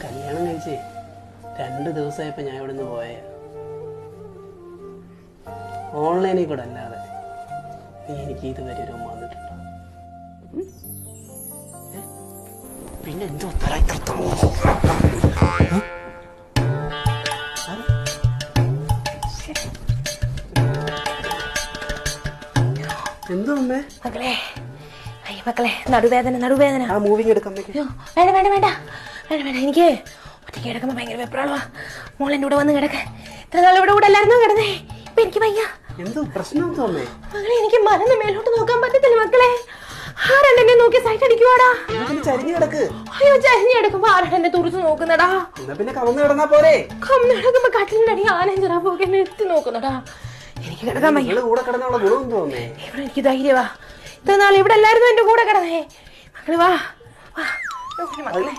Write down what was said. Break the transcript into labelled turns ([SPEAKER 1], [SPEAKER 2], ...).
[SPEAKER 1] കല്യാണം കഴിച്ചേ 2 ദിവസമായപ്പോ ഞാൻ ഇവിടെ നിന്ന് പോയ ഓൺലൈനിൽ കൂടെ അല്ലാതെ നീ എനിക്ക് ഇതുവരെ ഒരു വന്നിട്ടുണ്ടോ? പിന്നെ എന്തോ എന്തോ അമ്മേ?
[SPEAKER 2] മക്കളെ അയ്യ മക്കളെ, നടുവേദന.
[SPEAKER 1] ആ മൂവിങ് എടുക്കാൻ
[SPEAKER 2] വേണ്ട എനിക്ക് ഒറ്റയ്ക്ക് കിടക്കുമ്പോ ഭയങ്കര വെപ്രാളവാ. മോളെന്റെ കൂടെ വന്ന് കിടക്ക. ഇത്ര നാൾ ഇവിടെ കൂടെ അല്ലായിരുന്നോ കിടന്നേ? ഇപ്പൊ എനിക്ക് വയ്യ.
[SPEAKER 1] എന്തോ പ്രശ്നം തോന്നേ?
[SPEAKER 2] മകളെ എനിക്ക് മലന്ന് മേലോട്ട് നോക്കാൻ പറ്റത്തില്ല മക്കളെ. ആരെന്നെ നോക്കി സൈറ്റ് അടിക്കുവാടാ.
[SPEAKER 1] ചരിഞ്ഞു കിടക്ക്.
[SPEAKER 2] അയ്യോ ചരിഞ്ഞു കിടക്കുമ്പോ ആരെന്നെ തുറച്ചു നോക്കുന്നടാ.
[SPEAKER 1] പിന്നെ കവന്ന് കിടന്നാ പോരെ?
[SPEAKER 2] കവന്ന് കിടക്കുമ്പോ കട്ടിലിന്റെ അടി ആനഞ്ചറാ പോകെ എത്തി നോക്കുന്നടാ. എനിക്ക് കിടക്കാൻ വയ്യ.
[SPEAKER 1] കൂടെ കിടന്നുള്ള ഗുണം തോന്നേ?
[SPEAKER 2] ഇവിടെ എനിക്ക് ധൈര്യവാ. ഇത്ര നാൾ ഇവിടെ എല്ലായിരുന്നു എന്റെ കൂടെ കിടന്നേ. മക്കളെ വാ മക്കളെ.